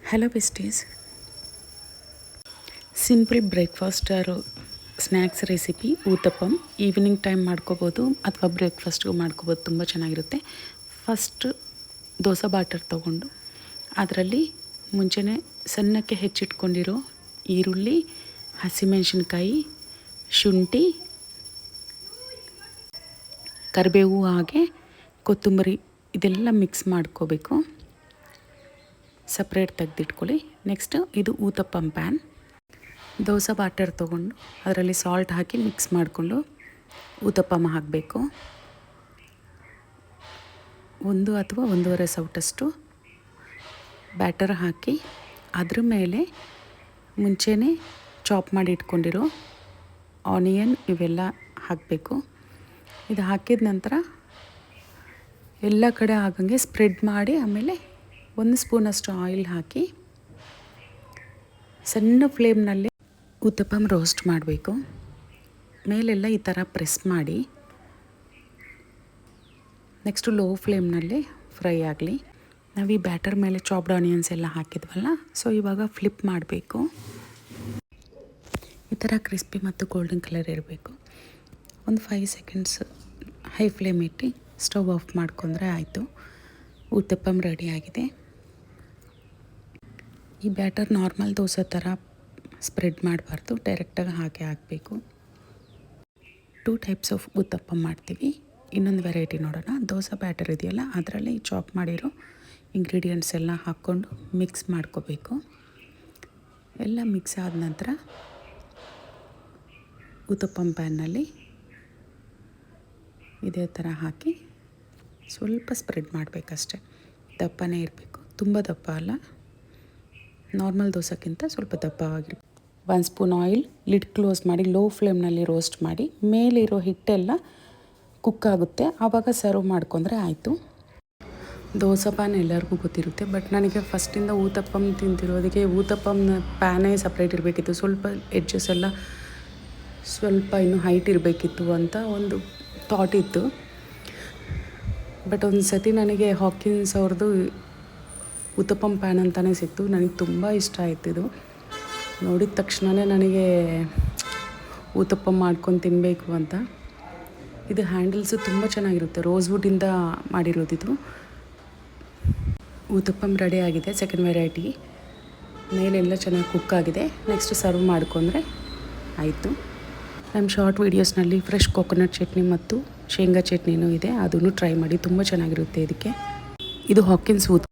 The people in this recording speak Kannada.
ಹಲೋ ಬೆಸ್ಟೀಸ್, ಸಿಂಪಲ್ ಬ್ರೇಕ್ಫಾಸ್ಟ್ ಆರು ಸ್ನ್ಯಾಕ್ಸ್ ರೆಸಿಪಿ ಊತಪ್ಪಂ. ಈವ್ನಿಂಗ್ ಟೈಮ್ ಮಾಡ್ಕೋಬೋದು ಅಥವಾ ಬ್ರೇಕ್ಫಾಸ್ಟ್ಗೂ ಮಾಡ್ಕೋಬೋದು, ತುಂಬ ಚೆನ್ನಾಗಿರುತ್ತೆ. ಫಸ್ಟ್ ದೋಸೆ ಬ್ಯಾಟರ್ ತೊಗೊಂಡು ಅದರಲ್ಲಿ ಮುಂಚೆನೇ ಸಣ್ಣಕ್ಕೆ ಹೆಚ್ಚಿಟ್ಕೊಂಡಿರೋ ಈರುಳ್ಳಿ, ಹಸಿಮೆಣಸಿನ್ಕಾಯಿ, ಶುಂಠಿ, ಕರಿಬೇವು ಹಾಗೆ ಕೊತ್ತಂಬರಿ ಇದೆಲ್ಲ ಮಿಕ್ಸ್ ಮಾಡ್ಕೋಬೇಕು. ಸಪ್ರೇಟ್ ತೆಗೆದಿಟ್ಕೊಳ್ಳಿ. ನೆಕ್ಸ್ಟ್ ಇದು ಊತಪ್ಪಂ ಪ್ಯಾನ್. ದೋಸೆ ಬ್ಯಾಟರ್ ತೊಗೊಂಡು ಅದರಲ್ಲಿ ಸಾಲ್ಟ್ ಹಾಕಿ ಮಿಕ್ಸ್ ಮಾಡಿಕೊಂಡು ಊತಪ್ಪಮ್ಮ ಹಾಕಬೇಕು. 1 ಅಥವಾ 1.5 ಸೌಟಷ್ಟು ಬ್ಯಾಟರ್ ಹಾಕಿ ಅದ್ರ ಮೇಲೆ ಮುಂಚೆನೇ ಚಾಪ್ ಮಾಡಿ ಇಟ್ಕೊಂಡಿರೋ ಆನಿಯನ್ ಇವೆಲ್ಲ ಹಾಕಬೇಕು. ಇದು ಹಾಕಿದ ನಂತರ ಎಲ್ಲ ಕಡೆ ಆಗಂಗೆ ಸ್ಪ್ರೆಡ್ ಮಾಡಿ ಆಮೇಲೆ 1 ಸ್ಪೂನಷ್ಟು ಆಯಿಲ್ ಹಾಕಿ ಸಣ್ಣ ಫ್ಲೇಮ್ನಲ್ಲಿ ಊತಪ್ಪಂ ರೋಸ್ಟ್ ಮಾಡಬೇಕು. ಮೇಲೆಲ್ಲ ಈ ಥರ ಪ್ರೆಸ್ ಮಾಡಿ ನೆಕ್ಸ್ಟು ಲೋ ಫ್ಲೇಮ್ನಲ್ಲಿ ಫ್ರೈ ಆಗಲಿ. ನಾವು ಈ ಬ್ಯಾಟರ್ ಮೇಲೆ ಚಾಪ್ಡ್ ಆನಿಯನ್ಸ್ ಎಲ್ಲ ಹಾಕಿದ್ವಲ್ಲ, ಸೊ ಇವಾಗ ಫ್ಲಿಪ್ ಮಾಡಬೇಕು. ಈ ಥರ ಕ್ರಿಸ್ಪಿ ಮತ್ತು ಗೋಲ್ಡನ್ ಕಲರ್ ಇರಬೇಕು. ಒಂದು 5 ಸೆಕೆಂಡ್ಸ್ ಹೈ ಫ್ಲೇಮ್ ಇಟ್ಟು ಸ್ಟವ್ ಆಫ್ ಮಾಡ್ಕೊಂಡ್ರೆ ಆಯಿತು. ಊತಪ್ಪಂ ರೆಡಿಯಾಗಿದೆ. ಈ ಬ್ಯಾಟರ್ ನಾರ್ಮಲ್ ದೋಸೆ ಥರ ಸ್ಪ್ರೆಡ್ ಮಾಡಬಾರ್ದು, ಡೈರೆಕ್ಟಾಗಿ ಹಾಕಬೇಕು. 2 ಟೈಪ್ಸ್ ಆಫ್ ಊತಪ್ಪಂ ಮಾಡ್ತೀವಿ. ಇನ್ನೊಂದು ವೆರೈಟಿ ನೋಡೋಣ. ದೋಸೆ ಬ್ಯಾಟರ್ ಇದೆಯಲ್ಲ, ಅದರಲ್ಲಿ ಚಾಪ್ ಮಾಡಿರೋ ಇಂಗ್ರೀಡಿಯೆಂಟ್ಸ್ ಎಲ್ಲ ಹಾಕ್ಕೊಂಡು ಮಿಕ್ಸ್ ಮಾಡ್ಕೋಬೇಕು. ಎಲ್ಲ ಮಿಕ್ಸ್ ಆದ ನಂತರ ಊತಪ್ಪಂ ಪ್ಯಾನ್ನಲ್ಲಿ ಇದೇ ಥರ ಹಾಕಿ ಸ್ವಲ್ಪ ಸ್ಪ್ರೆಡ್ ಮಾಡಬೇಕಷ್ಟೆ. ದಪ್ಪನೇ ಇರಬೇಕು, ತುಂಬ ದಪ್ಪ ಅಲ್ಲ, ನಾರ್ಮಲ್ ದೋಸೆಗಿಂತ ಸ್ವಲ್ಪ ದಪ್ಪವಾಗಿರಬೇಕು. 1 ಸ್ಪೂನ್ ಆಯಿಲ್, ಲಿಡ್ ಕ್ಲೋಸ್ ಮಾಡಿ ಲೋ ಫ್ಲೇಮ್ನಲ್ಲಿ ರೋಸ್ಟ್ ಮಾಡಿ ಮೇಲಿರೋ ಹಿಟ್ಟೆಲ್ಲ ಕುಕ್ ಆಗುತ್ತೆ, ಆವಾಗ ಸರ್ವ್ ಮಾಡ್ಕೊಂಡ್ರೆ ಆಯಿತು. ದೋಸೆ ಪ್ಯಾನ್ ಎಲ್ಲರಿಗೂ ಗೊತ್ತಿರುತ್ತೆ, ಬಟ್ ನನಗೆ ಫಸ್ಟಿಂದ ಊತಪ್ಪಂ ತಿಂತಿರೋದಕ್ಕೆ ಊತಪ್ಪಂ ಪ್ಯಾನೇ ಸಪ್ರೇಟ್ ಇರಬೇಕಿತ್ತು. ಸ್ವಲ್ಪ ಎಡ್ಜಸ್ ಎಲ್ಲ ಸ್ವಲ್ಪ ಇನ್ನೂ ಹೈಟ್ ಇರಬೇಕಿತ್ತು ಅಂತ ಒಂದು ಥಾಟ್ ಇತ್ತು. ಬಟ್ ಒಂದು ಸತಿ ನನಗೆ ಹಾಕಿನ್ಸ್ ಅವ್ರದ್ದು ಊತಪ್ಪಂ ಪ್ಯಾನ್ ಅಂತಲೇ ಸಿಕ್ತು. ನನಗೆ ತುಂಬ ಇಷ್ಟ ಆಯ್ತಿದು. ನೋಡಿದ ತಕ್ಷಣವೇ ನನಗೆ ಊತಪ್ಪಂ ಮಾಡ್ಕೊಂಡು ತಿನ್ನಬೇಕು ಅಂತ. ಇದು ಹ್ಯಾಂಡಲ್ಸು ತುಂಬ ಚೆನ್ನಾಗಿರುತ್ತೆ, ರೋಸ್ವುಡ್ಡಿಂದ ಮಾಡಿರೋದಿದು. ಊತಪ್ಪಂ ರೆಡಿ ಆಗಿದೆ. ಸೆಕೆಂಡ್ ವೆರೈಟಿ ಮೇಲೆಲ್ಲ ಚೆನ್ನಾಗಿ ಕುಕ್ ಆಗಿದೆ. ನೆಕ್ಸ್ಟ್ ಸರ್ವ್ ಮಾಡ್ಕೊಂಡ್ರೆ ಆಯಿತು. ನಮ್ಮ ಶಾರ್ಟ್ ವೀಡಿಯೋಸ್ನಲ್ಲಿ ಫ್ರೆಶ್ ಕೊಕೊನಟ್ ಚಟ್ನಿ ಮತ್ತು ಶೇಂಗಾ ಚಟ್ನಿನೂ ಇದೆ, ಅದನ್ನು ಟ್ರೈ ಮಾಡಿ, ತುಂಬ ಚೆನ್ನಾಗಿರುತ್ತೆ ಇದಕ್ಕೆ. ಇದು ಹಾಕಿನ್ಸ್